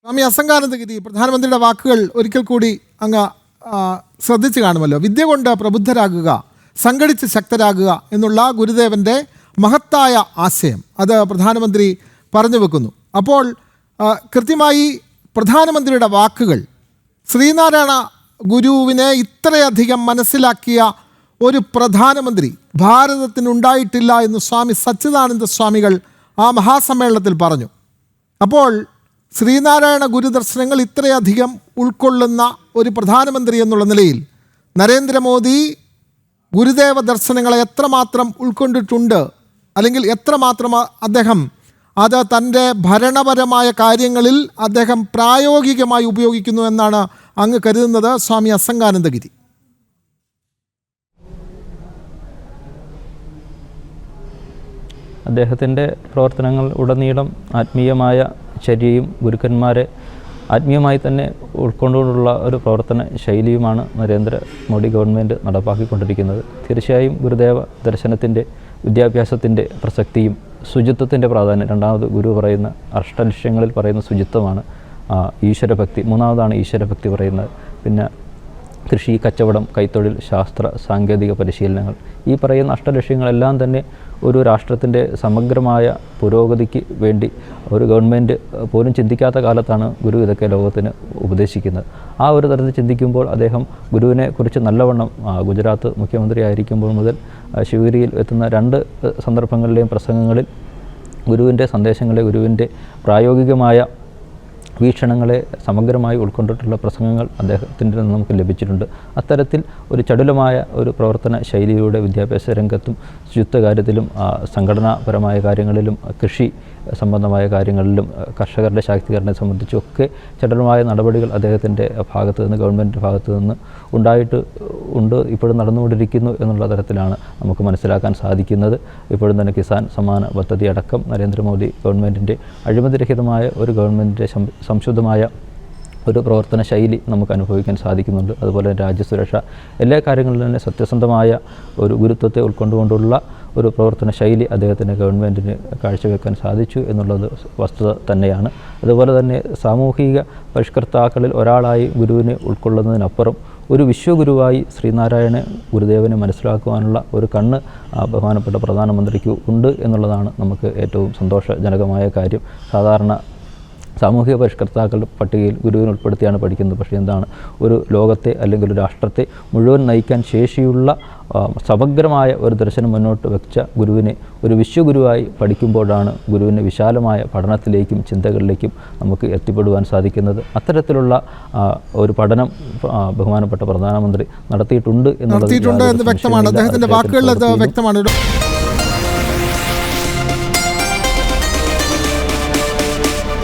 സ്വാമി അസംഗാനന്ദഗിരി പ്രധാനമന്ത്രിയുടെ വാക്കുകൾ ഒരിക്കൽ കൂടി അങ്ങ് ശ്രദ്ധിച്ചു കാണുമല്ലോ. വിദ്യ കൊണ്ട് പ്രബുദ്ധരാകുക, സംഘടിച്ച് ശക്തരാകുക എന്നുള്ള ഗുരുദേവൻ്റെ മഹത്തായ ആശയം അത് പ്രധാനമന്ത്രി പറഞ്ഞു വെക്കുന്നു. അപ്പോൾ കൃത്യമായി പ്രധാനമന്ത്രിയുടെ വാക്കുകൾ ശ്രീനാരായണ ഗുരുവിനെ ഇത്രയധികം മനസ്സിലാക്കിയ ഒരു പ്രധാനമന്ത്രി ഭാരതത്തിനുണ്ടായിട്ടില്ല എന്ന് സ്വാമി സച്ചിദാനന്ദ സ്വാമികൾ ആ മഹാസമ്മേളനത്തിൽ പറഞ്ഞു. അപ്പോൾ ശ്രീനാരായണ ഗുരുദർശനങ്ങൾ ഇത്രയധികം ഉൾക്കൊള്ളുന്ന ഒരു പ്രധാനമന്ത്രി എന്നുള്ള നിലയിൽ നരേന്ദ്രമോദി ഗുരുദേവ ദർശനങ്ങളെ എത്രമാത്രം ഉൾക്കൊണ്ടിട്ടുണ്ട്, അല്ലെങ്കിൽ എത്രമാത്രം അദ്ദേഹം അത് തൻ്റെ ഭരണപരമായ കാര്യങ്ങളിൽ അദ്ദേഹം പ്രായോഗികമായി ഉപയോഗിക്കുന്നു എന്നാണ് അങ്ങ് കരുതുന്നത് സ്വാമി അസംഗാനന്ദഗിരി? അദ്ദേഹത്തിൻ്റെ പ്രവർത്തനങ്ങൾ ഉടനീളം ആത്മീയമായ ചര്യയും ഗുരുക്കന്മാരെ ആത്മീയമായി തന്നെ ഉൾക്കൊണ്ടുകൊണ്ടുള്ള ഒരു പ്രവർത്തന ശൈലിയുമാണ് നരേന്ദ്രമോദി ഗവൺമെൻറ് നടപ്പാക്കിക്കൊണ്ടിരിക്കുന്നത്. തീർച്ചയായും ഗുരുദേവ ദർശനത്തിൻ്റെ വിദ്യാഭ്യാസത്തിൻ്റെ പ്രസക്തിയും ശുചിത്വത്തിൻ്റെ പ്രാധാന്യം, രണ്ടാമത് ഗുരു പറയുന്ന അഷ്ടലക്ഷ്യങ്ങളിൽ പറയുന്ന ശുചിത്വമാണ് ഈശ്വരഭക്തി, മൂന്നാമതാണ് ഈശ്വരഭക്തി പറയുന്നത്. പിന്നെ കൃഷി, കച്ചവടം, കൈത്തൊഴിൽ, ശാസ്ത്ര സാങ്കേതിക പരിശീലനങ്ങൾ, ഈ പറയുന്ന അഷ്ടലക്ഷ്യങ്ങളെല്ലാം തന്നെ ഒരു രാഷ്ട്രത്തിൻ്റെ സമഗ്രമായ പുരോഗതിക്ക് വേണ്ടി ഒരു ഗവൺമെൻറ് പോലും ചിന്തിക്കാത്ത കാലത്താണ് ഗുരു ഇതൊക്കെ ലോകത്തിന് ഉപദേശിക്കുന്നത്. ആ ഒരു തരത്തിൽ ചിന്തിക്കുമ്പോൾ അദ്ദേഹം ഗുരുവിനെ കുറിച്ച് നല്ലവണ്ണം ഗുജറാത്ത് മുഖ്യമന്ത്രി ആയിരിക്കുമ്പോൾ മുതൽ ശിവഗിരിയിൽ എത്തുന്ന 2 സന്ദർഭങ്ങളിലെയും പ്രസംഗങ്ങളിൽ ഗുരുവിൻ്റെ സന്ദേശങ്ങളെ, ഗുരുവിൻ്റെ പ്രായോഗികമായ വീക്ഷണങ്ങളെ സമഗ്രമായി ഉൾക്കൊണ്ടിട്ടുള്ള പ്രസംഗങ്ങൾ അദ്ദേഹത്തിൻ്റെ നിന്ന് നമുക്ക് ലഭിച്ചിട്ടുണ്ട്. അത്തരത്തിൽ ഒരു ചടുലമായ ഒരു പ്രവർത്തന ശൈലിയുടെ വിദ്യാഭ്യാസ രംഗത്തും ശുചിത്വ കാര്യത്തിലും സംഘടനാപരമായ കാര്യങ്ങളിലും കൃഷി സംബന്ധമായ കാര്യങ്ങളിലും കർഷകരുടെ ശാക്തീകരണത്തെ സംബന്ധിച്ചൊക്കെ ചടുലമായ നടപടികൾ അദ്ദേഹത്തിൻ്റെ ഭാഗത്ത് നിന്ന്, ഗവൺമെൻറ്റിൻ്റെ ഭാഗത്ത് നിന്ന് ഉണ്ട്, ഇപ്പോഴും നടന്നുകൊണ്ടിരിക്കുന്നു എന്നുള്ള തരത്തിലാണ് നമുക്ക് മനസ്സിലാക്കാൻ സാധിക്കുന്നത്. ഇപ്പോഴും തന്നെ കിസാൻ സമ്മാന പദ്ധതി അടക്കം നരേന്ദ്രമോദി ഗവൺമെൻറ്റിൻ്റെ അഴിമതിരഹിതമായ ഒരു ഗവൺമെൻറ്റിൻ്റെ സംശുദ്ധമായ ഒരു പ്രവർത്തന ശൈലി നമുക്ക് അനുഭവിക്കാൻ സാധിക്കുന്നുണ്ട്. അതുപോലെ രാജ്യസുരക്ഷ, എല്ലാ കാര്യങ്ങളിലും തന്നെ സത്യസന്ധമായ ഒരു ഗുരുത്വത്തെ ഉൾക്കൊണ്ടുകൊണ്ടുള്ള ഒരു പ്രവർത്തന ശൈലി അദ്ദേഹത്തിൻ്റെ ഗവൺമെൻറ്റിന് കാഴ്ചവെക്കാൻ സാധിച്ചു എന്നുള്ളത് വസ്തുത തന്നെയാണ്. അതുപോലെ തന്നെ സാമൂഹിക പരിഷ്കർത്താക്കളിൽ ഒരാളായി ഗുരുവിനെ ഉൾക്കൊള്ളുന്നതിനപ്പുറം ഒരു വിശ്വഗുരുവായി ശ്രീനാരായണ ഗുരുദേവനെ മനസ്സിലാക്കുവാനുള്ള ഒരു കണ്ണ് ബഹുമാനപ്പെട്ട പ്രധാനമന്ത്രിക്ക് ഉണ്ട് എന്നുള്ളതാണ് നമുക്ക് ഏറ്റവും സന്തോഷജനകമായ കാര്യം. സാധാരണ സാമൂഹിക പരിഷ്കർത്താക്കളുടെ പട്ടികയിൽ ഗുരുവിനെ ഉൾപ്പെടുത്തിയാണ് പഠിക്കുന്നത്. പക്ഷേ എന്താണ്, ഒരു ലോകത്തെ അല്ലെങ്കിൽ ഒരു രാഷ്ട്രത്തെ മുഴുവൻ നയിക്കാൻ ശേഷിയുള്ള സമഗ്രമായ ഒരു ദർശനം മുന്നോട്ട് വെച്ച ഗുരുവിനെ ഒരു വിശ്വഗുരുവായി പഠിക്കുമ്പോഴാണ് ഗുരുവിൻ്റെ വിശാലമായ പഠനത്തിലേക്കും ചിന്തകളിലേക്കും നമുക്ക് എത്തിപ്പെടുവാൻ സാധിക്കുന്നത്. അത്തരത്തിലുള്ള ഒരു പഠനം ബഹുമാനപ്പെട്ട പ്രധാനമന്ത്രി നടത്തിയിട്ടുണ്ട് എന്ന് വ്യക്തമാണ്. അദ്ദേഹത്തിൻ്റെ വാക്കുകളിൽ അത് വ്യക്തമാണ്.